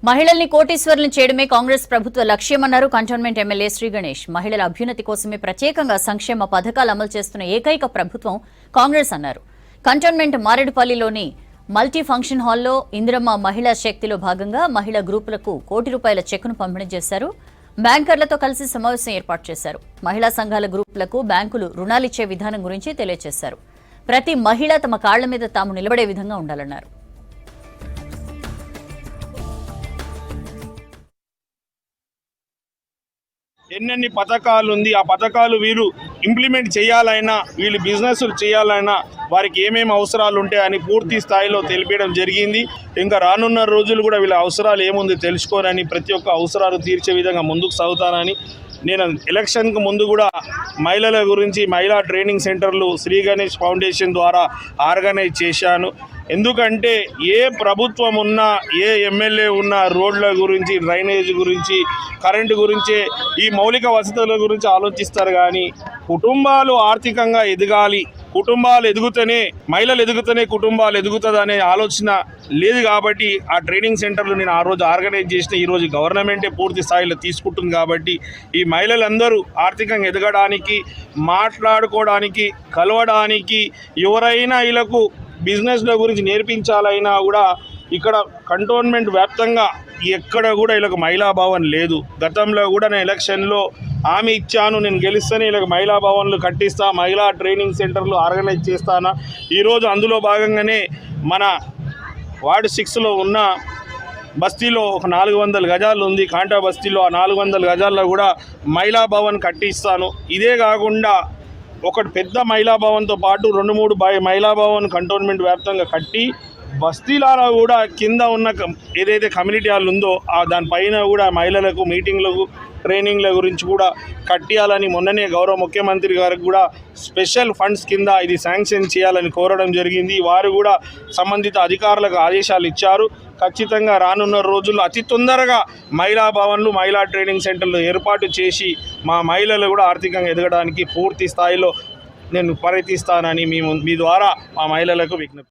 మహిళల్ని కోటీశ్వరులను చేయడమే కాంగ్రెస్ ప్రభుత్వ లక్ష్యమన్నారు కంటోన్మెంట్ ఎమ్మెల్యే శ్రీ గణేష్. మహిళల అభ్యున్నతి కోసమే ప్రత్యేకంగా సంక్షేమ పథకాలు అమలు చేస్తున్న ఏకైక ప్రభుత్వం కాంగ్రెస్ అన్నారు. కంటోన్మెంట్ మారేడుపల్లిలోని మల్టీ ఫంక్షన్ హాల్లో ఇందిరమ్మ మహిళా శక్తిలో భాగంగా మహిళా గ్రూపులకు ₹1 కోటి చెక్కును పంపిణీ చేశారు. బ్యాంకర్లతో కలిసి సమావేశం ఏర్పాటు చేశారు. మహిళా సంఘాల గ్రూపులకు బ్యాంకులు రుణాలిచ్చే విధానం గురించి తెలియజేశారు. ప్రతి మహిళ తమ కాళ్ల మీద తాము నిలబడే విధంగా ఉండాలన్నారు. ఎన్నెన్ని పథకాలు ఉంది, ఆ పథకాలు వీళ్ళు ఇంప్లిమెంట్ చేయాలైనా, వీళ్ళు బిజినెస్లు చేయాలైనా వారికి ఏమేమి అవసరాలు ఉంటాయని పూర్తి స్థాయిలో తెలిపడం జరిగింది. ఇంకా రానున్న రోజులు కూడా వీళ్ళ అవసరాలు ఏముంది తెలుసుకోనని, ప్రతి ఒక్క అవసరాలు తీర్చే విధంగా ముందుకు సాగుతానని, నేను ఎలక్షన్కు ముందు కూడా మహిళల గురించి మహిళా ట్రైనింగ్ సెంటర్లు శ్రీ గణేష్ ఫౌండేషన్ ద్వారా ఆర్గనైజ్ చేశాను. ఎందుకంటే ఏ ప్రభుత్వం ఉన్నా, ఏ ఎమ్మెల్యే ఉన్నా రోడ్ల గురించి, డ్రైనేజ్ గురించి, కరెంటు గురించే, ఈ మౌలిక వసతుల గురించి ఆలోచిస్తారు. కానీ కుటుంబాలు ఆర్థికంగా ఎదగాలి, కుటుంబాలు ఎదుగుతూనే, మహిళలు ఎదుగుతూనే కుటుంబాలు ఎదుగుతుంది అనే ఆలోచన లేదు. కాబట్టి ఆ ట్రైనింగ్ సెంటర్లు నేను ఆ రోజు ఆర్గనైజ్ చేసిన, ఈరోజు గవర్నమెంటే పూర్తి స్థాయిలో తీసుకుంటుంది. కాబట్టి ఈ మహిళలందరూ ఆర్థికంగా ఎదగడానికి, మాట్లాడుకోవడానికి, కలవడానికి, ఎవరైనా వీళ్ళకు బిజినెస్ల గురించి నేర్పించాలైనా కూడా ఇక్కడ కంటోన్మెంట్ వ్యాప్తంగా ఎక్కడ కూడా వీళ్ళకి మహిళా భవన్ లేదు. గతంలో కూడా నేను ఎలక్షన్లో హామీ ఇచ్చాను, నేను గెలిస్తేనే వీళ్ళకి మహిళా భవన్లు కట్టిస్తా, మహిళా ట్రైనింగ్ సెంటర్లు ఆర్గనైజ్ చేస్తాను. ఈరోజు అందులో భాగంగానే మన వార్డు 6లో ఉన్న బస్తీలో ఒక 400 గజాలు ఉంది, కాంటా బస్తీలో. ఆ 400 గజాల్లో కూడా మహిళా భవన్ కట్టిస్తాను. ఇదే కాకుండా ఒకటి పెద్ద మహిళా భవన్తో పాటు 2-3 మహిళా భవన్ కంటోన్మెంట్ వ్యాప్తంగా కట్టి, బస్తీలలో కూడా కింద ఉన్న ఏదైతే కమ్యూనిటీ హాల్ ఉందో దానిపైన కూడా మహిళలకు మీటింగ్లకు, ట్రైనింగ్ల గురించి కూడా కట్టియాలని మొన్ననే గౌరవ ముఖ్యమంత్రి గారికి కూడా స్పెషల్ ఫండ్స్ కింద ఇది శాంక్షన్ చేయాలని కోరడం జరిగింది. వారు కూడా సంబంధిత అధికారులకు ఆదేశాలు ఇచ్చారు. ఖచ్చితంగా రానున్న రోజుల్లో అతి తొందరగా మహిళా భవన్లు, మహిళా ట్రైనింగ్ సెంటర్లు ఏర్పాటు చేసి మా మహిళలు కూడా ఆర్థికంగా ఎదగడానికి పూర్తి స్థాయిలో నేను ప్రయత్నిస్తానని మీ ద్వారా మా మహిళలకు విజ్ఞప్తి.